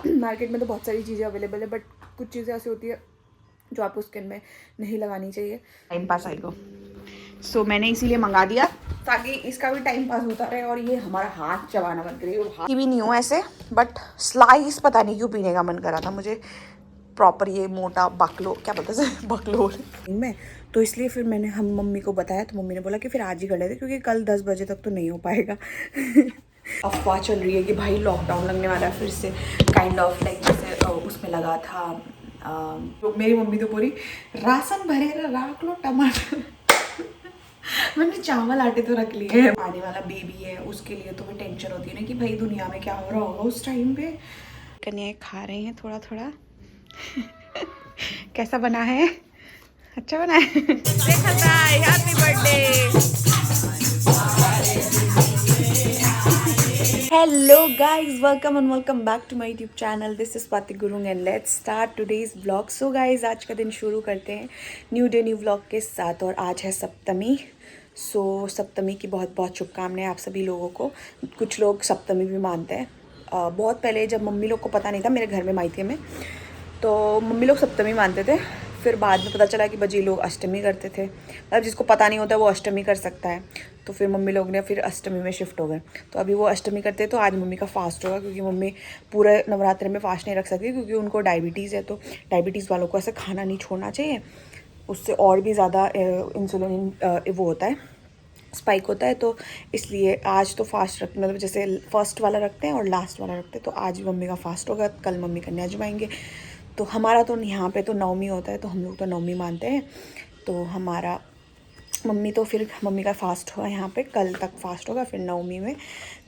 Market में तो बहुत सारी चीज़ें अवेलेबल है, बट कुछ चीज़ें ऐसी होती है जो आपको स्किन में नहीं लगानी चाहिए। टाइम पास आएगा, सो मैंने इसीलिए मंगा दिया ताकि इसका भी टाइम पास होता रहे और ये हमारा हाथ चबाना बंद करे। और हाथ भी नहीं हो ऐसे, बट स्लाइस पता नहीं क्यों पीने का मन करा था मुझे, प्रॉपर ये मोटा बकलो क्या बोलते हैं बकलोर में, तो इसलिए फिर मैंने हम मम्मी को बताया, तो मम्मी ने बोला कि फिर आज ही कर लेते क्योंकि कल 10 बजे तक तो नहीं हो पाएगा। अफवाह चल रही है कि भाई लॉकडाउन लगने वाला है फिर से, काइंड ऑफ लाइक जैसे उसमें लगा था। तो मेरी मम्मी तो पूरी राशन भरे रख लो टमाटर। मैंने चावल आटे तो रख लिए हैं, आने वाला बेबी है उसके लिए तो भी टेंशन होती है ना कि भाई दुनिया में क्या हो रहा होगा उस टाइम पे। कन्या खा रहे हैं थोड़ा थोड़ा। कैसा बना है? अच्छा बना है। Happy birthday. Hello guys, welcome and welcome back to my YouTube channel. This is Swati Gurung and let's start today's vlog. So guys, आज का दिन शुरू करते हैं न्यू डे न्यू व्लॉग के साथ, और आज है सप्तमी। सो सप्तमी की बहुत बहुत शुभकामनाएं आप सभी लोगों को। कुछ लोग सप्तमी भी मानते हैं। बहुत पहले जब मम्मी लोग को पता नहीं था, मेरे घर में मायके में, तो मम्मी लोग सप्तमी मानते थे। फिर बाद में पता चला कि बजी लोग अष्टमी करते थे, मतलब जिसको पता नहीं होता वो अष्टमी कर सकता है। तो फिर मम्मी लोग ने फिर अष्टमी में शिफ्ट हो गए, तो अभी वो अष्टमी करते हैं। तो आज मम्मी का फास्ट होगा क्योंकि मम्मी पूरे नवरात्रि में फास्ट नहीं रख सकती क्योंकि उनको डायबिटीज़ है। तो डायबिटीज़ वालों को ऐसे खाना नहीं छोड़ना चाहिए, उससे और भी ज़्यादा इंसुलिन वो होता है, स्पाइक होता है। तो इसलिए आज तो फास्ट रख, मतलब जैसे फर्स्ट वाला रखते हैं और लास्ट वाला रखते हैं, तो आज भी मम्मी का फास्ट होगा, कल मम्मी कन्या जमाएंगे। तो हमारा तो यहाँ पे तो नवमी होता है, तो हम लोग तो नवमी मानते हैं। तो हमारा मम्मी तो फिर मम्मी का फास्ट होगा यहाँ पे, कल तक फास्ट होगा, फिर नवमी में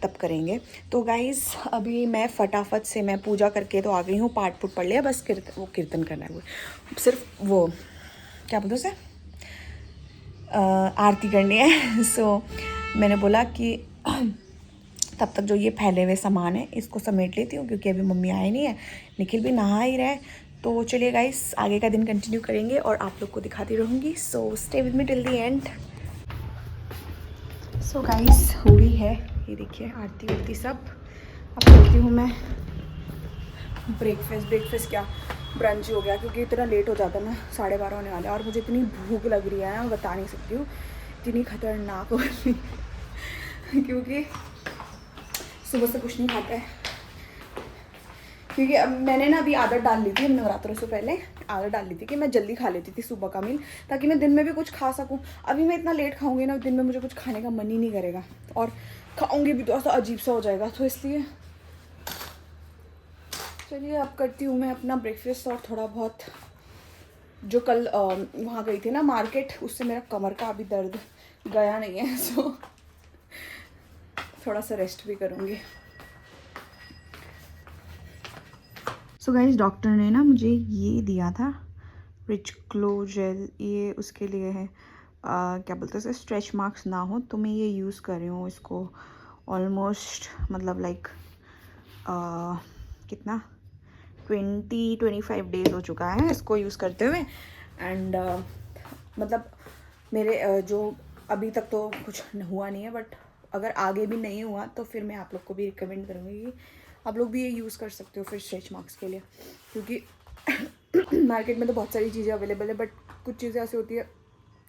तब करेंगे। तो गाइज़ अभी मैं फटाफट से मैं पूजा करके तो आ गई हूँ, पाठ पुट पढ़ लिया, बस कीर्तन करना है, वो सिर्फ वो क्या बोलते उसे आरती करनी है। सो मैंने बोला कि तब तक जो ये फैले हुए सामान है इसको समेट लेती हूँ क्योंकि अभी मम्मी आए नहीं है, निखिल भी नहा ही रहे। तो चलिए गाइस, आगे का दिन कंटिन्यू करेंगे और आप लोग को दिखाती रहूँगी। So stay with me till the end. So guys हो गई है, ये देखिए आरती वारती सब। अब चलती हूँ मैं ब्रेकफास्ट क्या ब्रंच हो गया क्योंकि इतना लेट हो जाता है ना, 12:30 होने वाले हैं और मुझे इतनी भूख लग रही है ना, मैं बता नहीं सकती हूँ, इतनी खतरनाक वाली। क्योंकि सुबह से कुछ नहीं खाता है, क्योंकि अब मैंने ना अभी आदत डाल ली थी, नवरात्रों से पहले आदत डाल ली थी कि मैं जल्दी खा लेती थी सुबह का मील, ताकि मैं दिन में भी कुछ खा सकूं। अभी मैं इतना लेट खाऊंगी ना, दिन में मुझे कुछ खाने का मन ही नहीं करेगा, और खाऊंगी भी तो ऐसा अजीब सा हो जाएगा। तो इसलिए चलिए अब करती हूँ मैं अपना ब्रेकफास्ट। और थोड़ा बहुत जो कल वहाँ गई थी ना मार्केट, उससे मेरा कमर का अभी दर्द गया नहीं है, सो थोड़ा सा रेस्ट भी करूँगी। सो गाइस, डॉक्टर ने ना मुझे ये दिया था रिच ग्लो जेल, ये उसके लिए है क्या बोलते हैं, स्ट्रेच मार्क्स ना हो, तो मैं ये यूज़ कर रही हूँ इसको ऑलमोस्ट, मतलब लाइक कितना 20-25 डेज हो चुका है इसको यूज़ करते हुए। एंड मतलब मेरे जो अभी तक तो कुछ हुआ नहीं है, बट अगर आगे भी नहीं हुआ तो फिर मैं आप लोग को भी रिकमेंड करूँगी कि आप लोग भी ये यूज़ कर सकते हो फिर स्ट्रेच मार्क्स के लिए, क्योंकि मार्केट में तो बहुत सारी चीज़ें अवेलेबल है, बट कुछ चीज़ें ऐसी होती है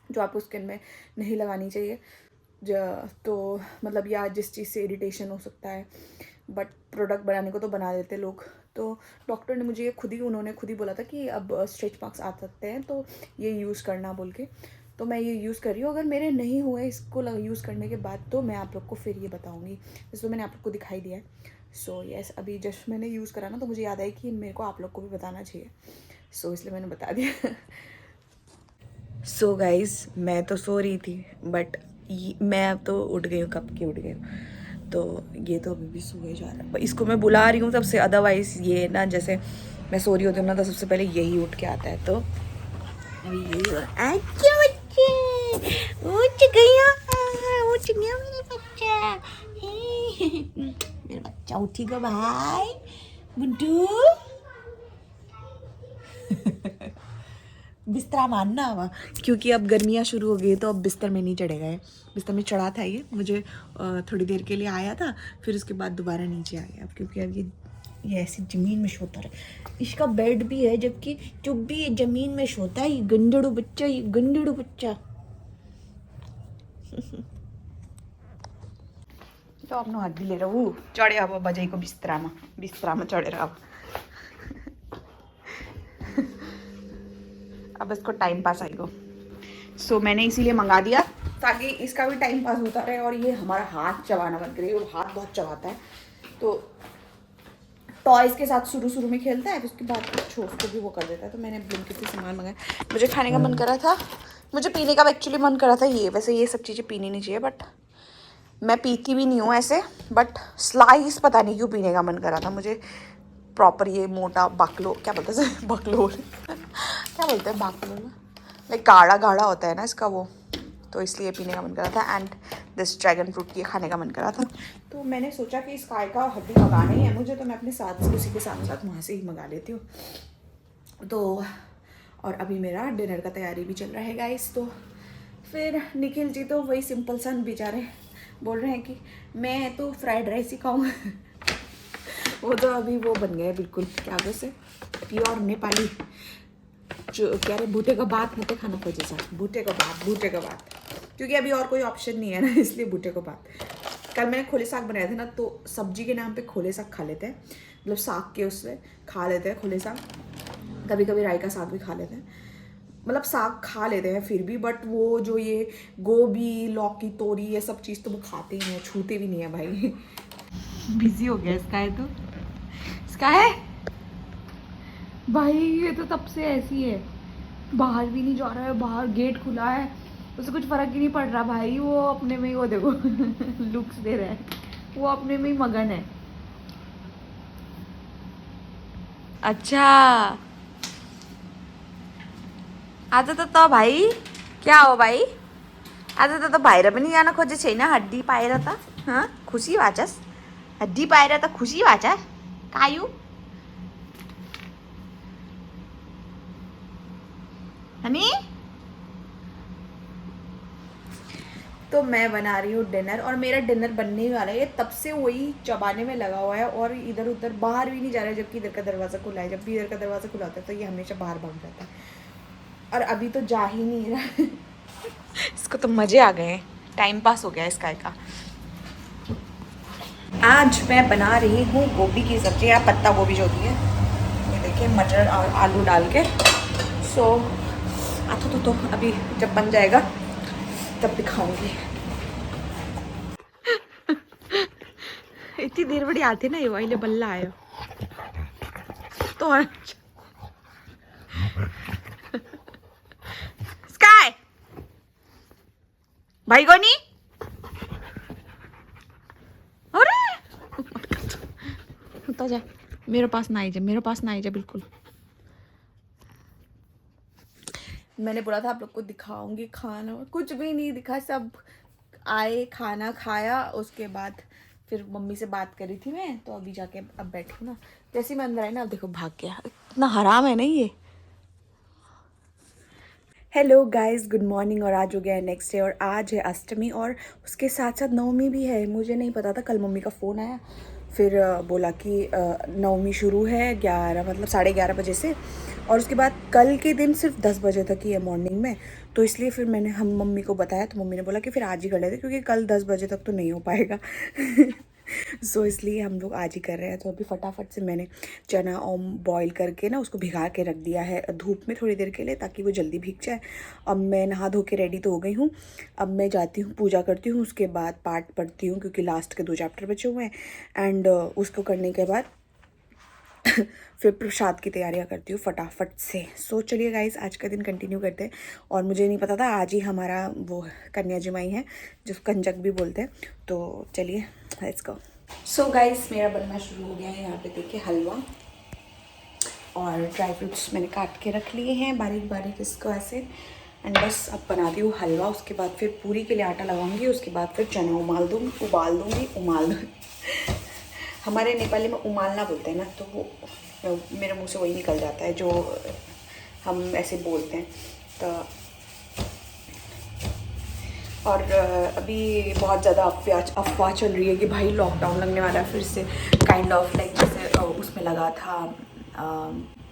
जो आपको स्किन में नहीं लगानी चाहिए। तो मतलब या जिस चीज़ से इरिटेशन हो सकता है, बट प्रोडक्ट बनाने को तो बना देते लोग। तो डॉक्टर ने मुझे उन्होंने खुद ही बोला था कि अब स्ट्रेच मार्क्स आ सकते हैं तो ये यूज़ करना बोल के, तो मैं ये यूज़ कर रही हूँ। अगर मेरे नहीं हुए इसको यूज़ करने के बाद तो मैं आप लोग को फिर ये बताऊँगी, जैसे मैंने आप लोग को दिखाई दिया है। सो यस, अभी जस्ट मैंने यूज़ करा ना, तो मुझे याद आई कि मेरे को आप लोग को भी बताना चाहिए, सो इसलिए मैंने बता दिया। सो गाइज, मैं तो सो रही थी, बट मैं अब तो उठ गई हूँ, कब की उठ गई हूँ, तो ये तो अभी भी सोए जा रहा है। इसको मैं बुला रही हूँ सबसे, अदरवाइज़ ये ना जैसे मैं सो रही होती हूँ ना, तो सबसे पहले यही उठ के आता है। तो अभी यही अच्छा बच्चे उठ गया, उठ गया मेरा बच्चा। मेरा बच्चा उठेगा भाई बुड्डू। बिस्तर मानना हुआ क्योंकि अब गर्मियाँ शुरू हो गई, तो अब बिस्तर में नहीं चढ़ेगा है। बिस्तर में चढ़ा था ये मुझे थोड़ी देर के लिए आया था, फिर उसके बाद दोबारा नीचे आ गया, क्योंकि अब ये ये ऐसी ज़मीन में सोता रहे। इसका बेड भी है, जबकि चुप भी ये ज़मीन में सोता है। ये गंदड़ू बच्चा, ये गंदड़ू बच्चा। तो आपने हाथ भी ले रहा हूँ चढ़े अब बजाई को बिस्तरा में चढ़े रहा अब इसको टाइम पास आएगा। सो मैंने इसीलिए मंगा दिया ताकि इसका भी टाइम पास होता रहे। और ये हमारा हाथ चबाना बंद करे, वो हाथ बहुत चबाता है। तो टॉयज़ के साथ शुरू में खेलता है, उसके बाद कुछ उसको भी वो कर देता है। तो मैंने ब्लिंकिट से सामान मंगाया। मुझे खाने का मन करा था, मुझे पीने का एक्चुअली मन करा था। ये वैसे ये सब चीज़ें पीनी नहीं चाहिए, बट मैं पीती भी नहीं हूँ ऐसे, बट स्लाइस पता नहीं क्यों पीने का मन करा था मुझे। प्रॉपर ये मोटा बाकलो, क्या बोलते हैं बकलोल क्या बोलते हैं बाकलोल, लाइक गाढ़ा गाढ़ा होता है ना इसका वो, तो इसलिए पीने का मन करा था। एंड दिस ड्रैगन फ्रूट ये खाने का मन करा था। तो मैंने सोचा कि इस काय का हड्डी मंगाना ही है मुझे, तो मैं अपने साथ उसी के साथ साथ वहाँ से ही मंगा लेती हूँ। तो और अभी मेरा डिनर का तैयारी भी चल रहा है गाइस। तो फिर निखिल जी तो वही सिंपल सा बेचारे बोल रहे हैं कि मैं तो फ्राइड राइस ही खाऊँ वो तो अभी वो बन गए बिल्कुल, क्या बोलते से प्योर नेपाली, जो कह रहे भूटे का बात मत खाना खोजे सर, भूटे का बात, क्योंकि अभी और कोई ऑप्शन नहीं है ना, इसलिए भूटे का बात। कल मैंने खोले साग बनाया था ना, तो सब्जी के नाम पे खोले साग खा लेते हैं, मतलब साग के उससे खा लेते हैं खोले साग। कभी कभी राई का साग भी खा लेते हैं, मतलब साग खा लेते हैं फिर भी, बट वो जो ये गोभी लौकी तोरी ये सब चीज़ तो वो खाते ही नहीं है, छूते भी नहीं है भाई। बिजी हो गया इसका है, तो इसका है भाई, ये तो तब से ऐसी है, बाहर भी नहीं जा रहा है, बाहर गेट खुला है, उसे कुछ फर्क ही नहीं पड़ रहा भाई। वो अपने में ही, वो देखो लुक्स दे रहा है, वो अपने में ही मगन है। अच्छा आज तो भाइ क्या हो भाइ, आज त बाहिर पनि जान खोजे छैन, हड्डी पाएर त खुसी भाछस्, हड्डी पाएर त खुसी भाछ कायु हनी। तो मैं बना रही हूँ डिनर, और मेरा डिनर बनने ही वाला है। ये तब से वही चबाने में लगा हुआ है और इधर उधर बाहर भी नहीं जा रहा है, जबकि इधर का दरवाज़ा खुला है। जब भी इधर का दरवाज़ा खुला होता है तो ये हमेशा बाहर भाग जाता है, और अभी तो जा ही नहीं रहा इसको तो मज़े आ गए, टाइम पास हो गया इसका का। आज मैं बना रही हूँ गोभी की सब्ज़ी, या पत्ता गोभी जो होती है, ये देखिए मटर और आलू डाल के। सो तो अभी जब बन जाएगा तब दिखाऊंगी। इतनी देर बड़ी आती ना, ये अहिले बल्ल आयो तो स्काई भाई को नहीं, अरे तो जा मेरे पास ना आई जा, मेरे पास ना आई जा बिल्कुल। मैंने बोला था आप लोग को दिखाऊंगी खाना, कुछ भी नहीं दिखा, सब आए खाना खाया, उसके बाद फिर मम्मी से बात करी थी मैं, तो अभी जाके अब बैठी हूँ ना, जैसे मैं अंदर आई ना, अब देखो भाग गया, इतना हराम है ना ये। Hello guys, good morning. और आज हो गया है नेक्स्ट डे, और आज है अष्टमी, और उसके साथ साथ नवमी भी है। मुझे नहीं पता था, कल मम्मी का फ़ोन आया, फिर बोला कि नवमी शुरू है 11 मतलब 11:30 बजे से, और उसके बाद कल के दिन सिर्फ 10 बजे तक ही है मॉर्निंग में। तो इसलिए फिर मैंने हम मम्मी को बताया, तो मम्मी ने बोला कि फिर आज ही कर लेते, क्योंकि कल 10 बजे तक तो नहीं हो पाएगा सो इसलिए हम लोग आज ही कर रहे हैं। तो अभी फटाफट से मैंने चना ओम बॉईल करके ना उसको भिगा के रख दिया है धूप में थोड़ी देर के लिए, ताकि वो जल्दी भीग जाए। अब मैं नहा धो के रेडी तो हो गई हूँ, अब मैं जाती हूँ पूजा करती हूँ, उसके बाद पाठ पढ़ती हूँ, क्योंकि लास्ट के 2 चैप्टर बचे हुए हैं। एंड उसको करने के बाद फिर प्रसाद की तैयारियां करती हूँ फटाफट से। सो चलिए गाइस, आज का दिन कंटिन्यू करते हैं। और मुझे नहीं पता था आज ही हमारा वो कन्या जमाई है, जिसको कंजक भी बोलते हैं। तो चलिए लेट्स गो। सो गाइस, मेरा बनना शुरू हो गया है। यहाँ पे देखिए हलवा और ड्राई फ्रूट्स मैंने काट के रख लिए हैं बारीक बारीक इसको ऐसे। एंड बस अब बनाती हूँ हलवा, उसके बाद फिर पूरी के लिए आटा लगाऊंगी, उसके बाद फिर चना उबाल दूँगी। हमारे नेपाली में उमालना बोलते हैं ना, तो वो मेरे मुंह से वही निकल जाता है जो हम ऐसे बोलते हैं। तो और अभी बहुत ज़्यादा अफवाह चल रही है कि भाई लॉकडाउन लगने वाला है फिर से, काइंड ऑफ लाइक जैसे उस उसमें लगा था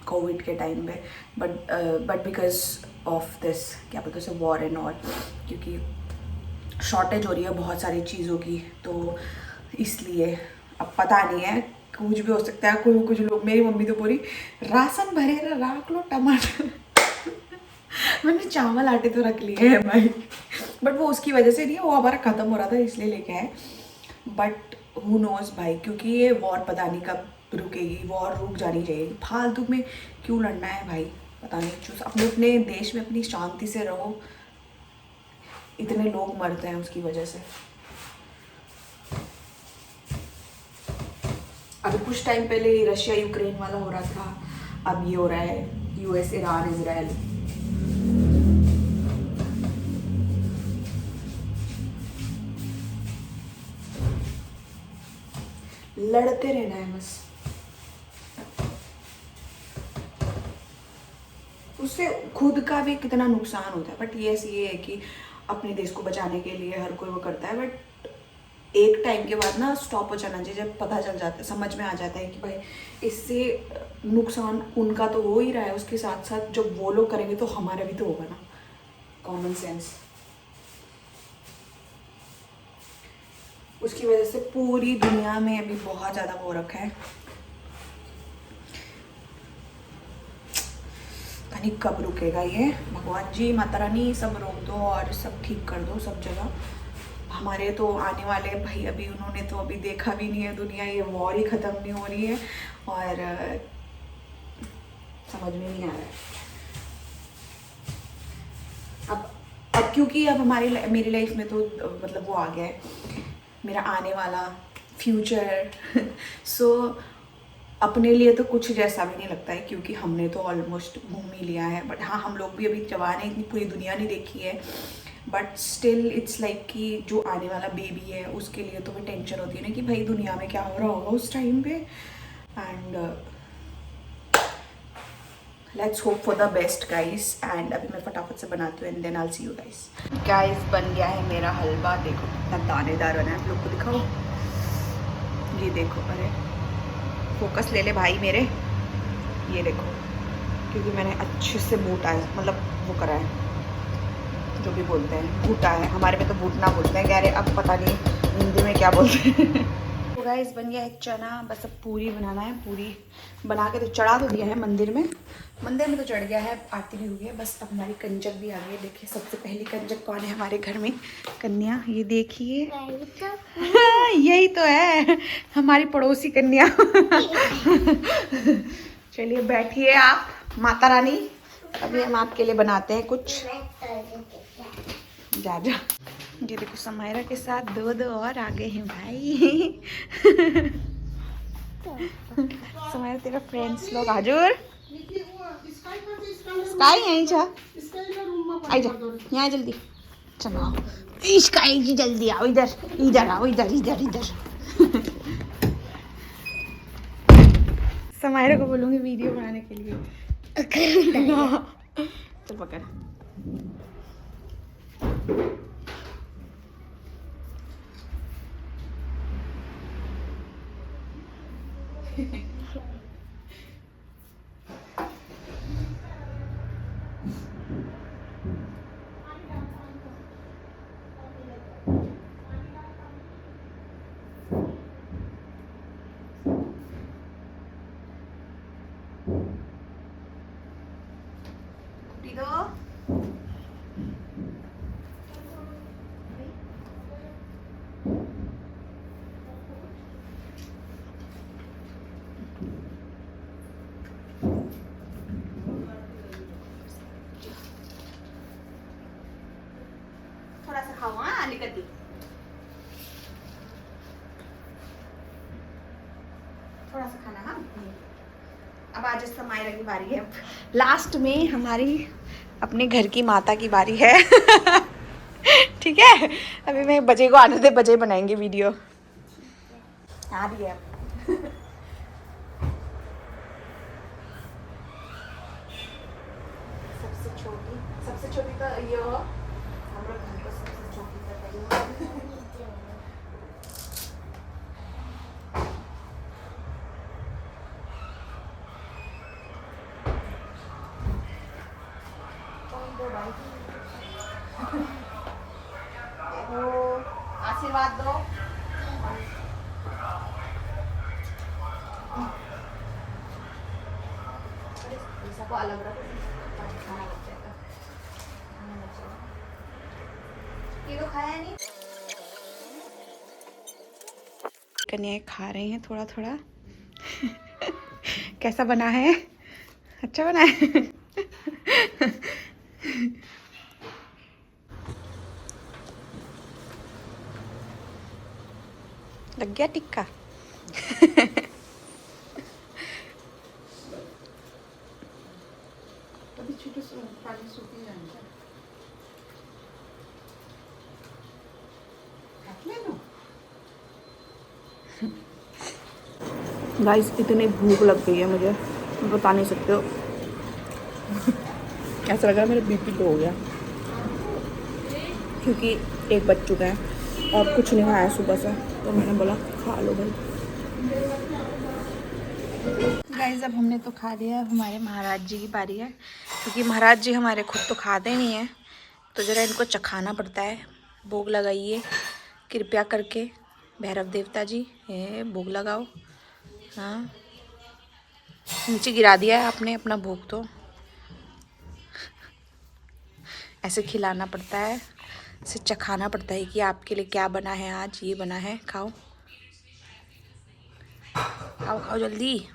कोविड के टाइम पे, बट बिकॉज ऑफ दिस क्या बोलते हैं वॉर एंड ऑल, क्योंकि शॉर्टेज हो रही है बहुत सारी चीज़ों की, तो इसलिए अब पता नहीं है, कुछ भी हो सकता है। कुछ लोग, मेरी मम्मी तो पूरी राशन भरे राख लो टमाटर मैंने चावल आटे तो रख लिए हैं भाई, बट वो उसकी वजह से नहीं है, वो हमारा ख़त्म हो रहा था इसलिए लेके आए। बट हु नोज़ भाई, क्योंकि ये वॉर पता नहीं कब रुकेगी, वॉर रुक जानी चाहिए, फालतू में क्यों लड़ना है भाई, पता नहीं। चूज अपने देश में अपनी शांति से रहो, इतने लोग मरते हैं उसकी वजह से। अभी कुछ टाइम पहले रशिया यूक्रेन वाला हो रहा था, अब ये हो रहा है यूएस ईरान इजराइल। लड़ते रहना है बस, उससे खुद का भी कितना नुकसान होता है। बट ये है कि अपने देश को बचाने के लिए हर कोई वो करता है, बट एक टाइम के बाद ना स्टॉप हो जाना चाहिए, जब पता चल जाता है, समझ में आ जाता है कि भाई इससे नुकसान उनका तो हो ही रहा है, उसके साथ साथ जब वो लोग करेंगे तो हमारा भी तो होगा ना, कॉमन सेंस। उसकी वजह से पूरी दुनिया में अभी बहुत ज़्यादा वो रखा है, नहीं कब रुकेगा ये, भगवान जी माता रानी सब रोक दो और सब ठीक कर दो सब जगह। हमारे तो आने वाले भाई, अभी उन्होंने तो अभी देखा भी नहीं है दुनिया, ये वॉर ही ख़त्म नहीं हो रही है और समझ में नहीं आ रहा है। अब क्योंकि अब मेरी लाइफ में तो मतलब वो आ गया है, मेरा आने वाला फ्यूचर सो अपने लिए तो कुछ जैसा भी नहीं लगता है, क्योंकि हमने तो ऑलमोस्ट घूम ही लिया है। बट हाँ, हम लोग भी अभी जवान है, इतनी पूरी दुनिया नहीं देखी है, बट स्टिल इट्स लाइक कि जो आने वाला बेबी है उसके लिए तो भी टेंशन होती है ना कि भाई दुनिया में क्या हो रहा होगा उस टाइम पे। And let's hope for the best guys. And अभी मैं फटाफट से बनाती हूँ and then I see you guys. बन गया है मेरा हलवा, देखो कितना दानेदार बना है, आप लोग को दिखाओ, ये देखो, अरे फोकस ले ले भाई मेरे, ये देखो, क्योंकि मैंने अच्छे से बूटा है, मतलब वो करा है, जो भी बोलते हैं बूटा है, हमारे में तो बूटना बोलते हैं, कह रहे अब पता नहीं हिंदी में क्या बोलते हैं तो गाइस बन गया है चना, बस अब पूरी बनाना है। पूरी बना के तो चढ़ा तो दिया है मंदिर में तो चढ़ गया है, आरती भी हो गई है, बस अब हमारी कंजक भी आ गई है। देखिए सबसे पहली कंजक कौन है हमारे घर में, कन्या, ये देखिए यही तो है हमारी पड़ोसी कन्या चलिए बैठिए आप माता रानी, अभी हम आपके लिए बनाते हैं कुछ, जा जा। ये देखो समायरा के साथ दो और आ गए हैं भाई समायरा तेरा फ्रेंड्स लोग हाजुर, स्काई यहीं जा, आई जा यहाँ जल्दी, चलो आओ स्काई जी जल्दी आओ, इधर इधर आओ, इधर इधर इधर समायरा को बोलूँगी वीडियो बनाने के लिए चल पकड़ थोड़ा सा खाओ, हाँ आली कर दी, थोड़ा सा खाना। हाँ अब आज समायरा की बारी है, लास्ट में हमारी अपने घर की माता की बारी है ठीक है, अभी मैं बजे को आने दे, बजे बनाएंगे वीडियो, आ रही है सबसे छोटी तो ये हो, हम लोग घर को सबसे छोटी तो आशीर्वाद दो। को अलग रखो, खाना लग जाएगा। ये तो खाया नहीं। कन्याएं खा रही हैं थोड़ा थोड़ा। कैसा बना है? अच्छा बना है। लग गया टिक्का। गाइस इतनी भूख लग गई है मुझे, मैं बता नहीं सकते हो। ऐसा लग रहा है मेरा बीपी लो हो गया, क्योंकि 1 बज चुका है और कुछ नहीं खाया सुबह से, तो मैंने बोला खा लो भाई। गाइस अब हमने तो खा लिया, हमारे महाराज जी की बारी है, क्योंकि महाराज जी हमारे खुद तो खाते नहीं हैं, तो ज़रा इनको चखाना पड़ता है। भोग लगाइए कृपया करके, भैरव देवता जी, ये भोग लगाओ। हाँ, नीचे गिरा दिया है आपने अपना भोग, तो ऐसे खिलाना पड़ता है, ऐसे चखाना पड़ता है कि आपके लिए क्या बना है आज, ये बना है, खाओ खाओ खाओ जल्दी।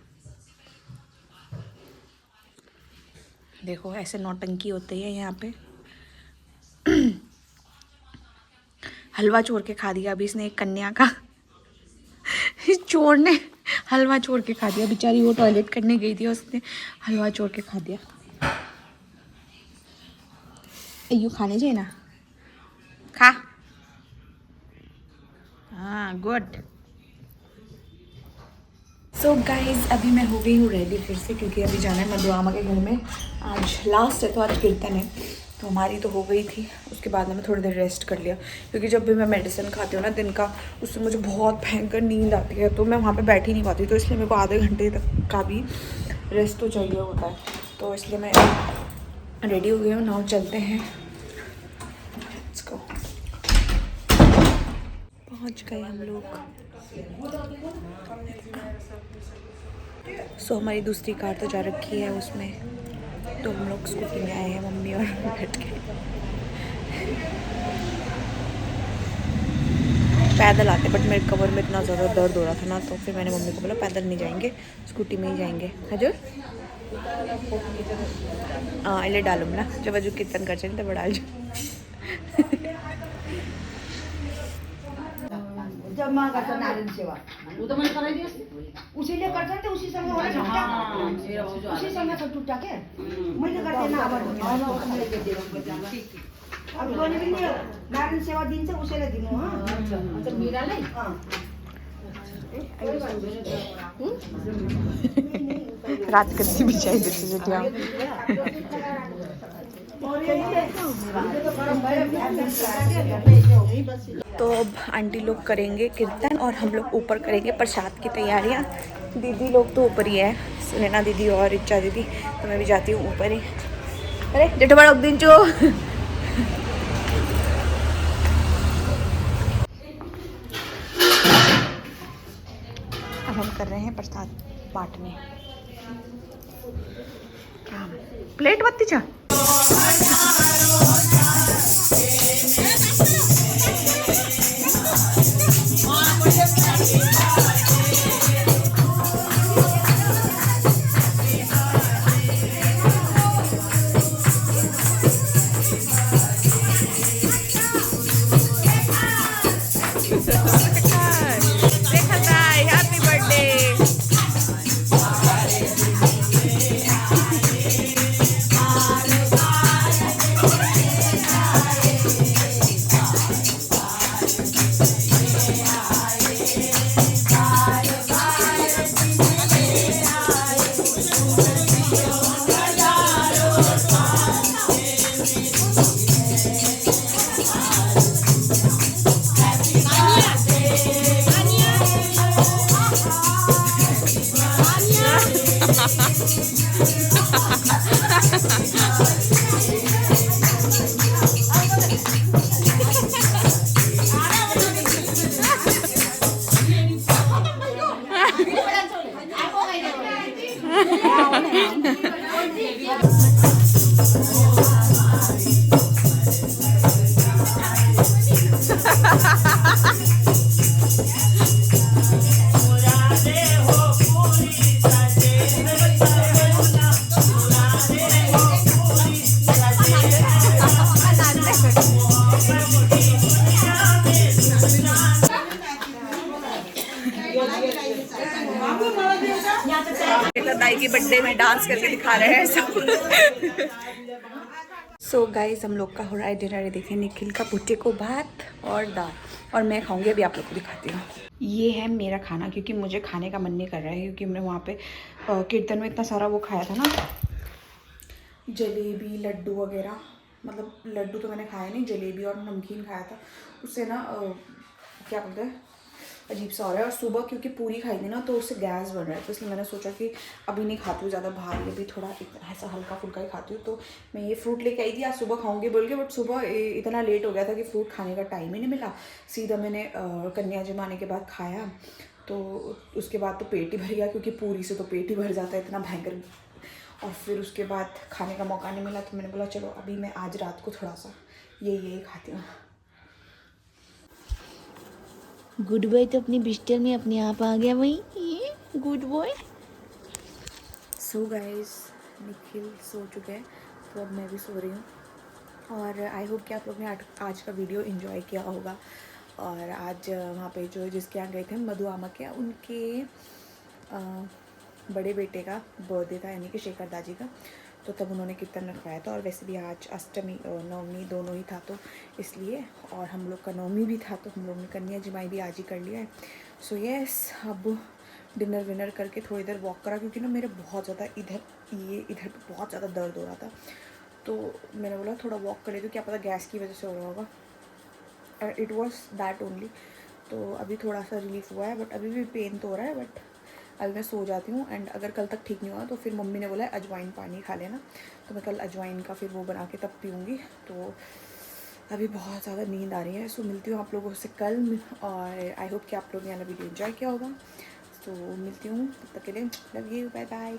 देखो ऐसे नौटंकी होते हैं यहाँ पे। हलवा चोर के खा दिया अभी इसने एक कन्या का। चोर ने हलवा चोर के खा दिया, बेचारी वो टॉयलेट करने गई थी, उसने हलवा चोर के खा दिया। यू खाने चाहिए ना, खा। हाँ गुड। सो गाइज अभी मैं हो गई हूँ रेडी फिर से, क्योंकि अभी जाना है मधुआमा के घर में। आज लास्ट है, तो आज कीर्तन है, तो हमारी तो हो गई थी। उसके बाद में थोड़ी देर रेस्ट कर लिया, क्योंकि जब भी मैं मेडिसिन खाती हूँ ना दिन का, उससे मुझे बहुत भयंकर नींद आती है, तो मैं वहाँ पे बैठ ही नहीं पाती, तो इसलिए मेरे को आधे घंटे तक का भी रेस्ट तो चाहिए होता है। तो इसलिए मैं रेडी हो गई हूँ, नाउ चलते हैं। Let's go. पहुँच गए हम लोग। सो हमारी दूसरी कार तो जा रखी है उसमें, तो हम लोग स्कूटी में आए हैं मम्मी और बैठ के। पैदल आते, बट मेरे कमर में इतना ज़्यादा दर्द हो रहा था ना, तो फिर मैंने मम्मी को बोला पैदल नहीं जाएंगे, स्कूटी में ही जाएंगे। हजूर हाँ इले डालूँ ना, जब हजूर कीर्तन कर तब डाल जो। जब माँ करता नारायण सेवा वो तो मैंने कराई दी उसी लिए करता थे, उसी संग वाला टूटा, उसी संग सब टूटा के मैंने करते ना अब दोनों भी नहीं नारायण सेवा दिन से उसे ले दिनु। हां अच्छा मेरा ले हां राजगद्दी बिछाई देती जेठिया। तो अब आंटी लोग करेंगे कीर्तन और हम लोग ऊपर करेंगे प्रसाद की तैयारियां। दीदी लोग तो ऊपर ही है, सुनैना दीदी और रिचा दीदी, तो मैं भी जाती हूँ ऊपर ही। अरे जेठो बड़ा दिन जो अब हम कर रहे हैं प्रसाद बांटने। प्लेट बत्ती चा दाई की बर्थडे में डांस करके दिखा रहे हैं सब। सो गाइस, हम लोग का हो रहा है डिनर। देखिए, निखिल का भुट्टे को भात और दाल, और मैं खाऊंगी। अभी आप लोग को दिखाती हूँ। ये है मेरा खाना, क्योंकि मुझे खाने का मन नहीं कर रहा है, क्योंकि हमने वहाँ पे कीर्तन में इतना सारा वो खाया था ना, जलेबी लड्डू वगैरह। मतलब लड्डू तो मैंने खाया नहीं, जलेबी और नमकीन खाया था। उससे ना क्या बोलते हैं, अजीब सा हो रहा है। और सुबह क्योंकि पूरी खाई थी ना, तो उससे गैस बन रहा है, तो इसलिए मैंने सोचा कि अभी नहीं खाती हूँ ज़्यादा भारी, अभी थोड़ा ऐसा हल्का फुल्का ही खाती हूँ। तो मैं ये फ्रूट लेके आई थी, आज सुबह खाऊंगी बोल के, बट सुबह इतना लेट हो गया था कि फ्रूट खाने का टाइम ही नहीं मिला। सीधा मैंने कन्या जमाने के बाद खाया, तो उसके बाद तो पेट ही भर गया, क्योंकि पूरी से तो पेट ही भर जाता है, इतना भयंकर। और फिर उसके बाद खाने का मौका नहीं मिला, तो मैंने बोला चलो अभी मैं आज रात को थोड़ा सा यही खाती हूँ। गुड बॉय तो अपनी बिस्तर में अपने आप आ गया वही, ये good boy. So guys, Nikhil सो चुके हैं, तो अब मैं भी सो रही हूँ। और आई होप कि आप लोग ने आज का वीडियो एंजॉय किया होगा। और आज वहाँ पे जो जिसके यहाँ गए थे मधु आमा के, उनके बड़े बेटे का बर्थडे था, यानी कि शेखर दाजी का, तो तब उन्होंने कीर्तन रखवाया था। और वैसे भी आज अष्टमी नवमी दोनों ही था, तो इसलिए, और हम लोग का नवमी भी था, तो हम लोग ने कन्या जमाई भी आज ही कर लिया है। सो यस, अब डिनर विनर करके थोड़ी देर वॉक करा, क्योंकि ना मेरे बहुत ज़्यादा इधर पे बहुत ज़्यादा दर्द हो रहा था, तो मैंने बोला थोड़ा वॉक करे, तो क्या पता गैस की वजह से हो रहा होगा। It was that only. तो अभी थोड़ा सा रिलीफ हुआ है, बट अभी भी पेन तो हो रहा है, बट अभी मैं सो जाती हूँ। एंड अगर कल तक ठीक नहीं हुआ, तो फिर मम्मी ने बोला है अजवाइन पानी खा लेना, तो मैं कल अजवाइन का फिर वो बना के तब पीऊँगी। तो अभी बहुत ज़्यादा नींद आ रही है। सो मिलती हूँ आप लोगों से कल, और आई होप कि आप लोग ने वाला वीडियो एंजॉय किया होगा। तो मिलती हूँ, तब तक के लिए लव यू, बाय बाय।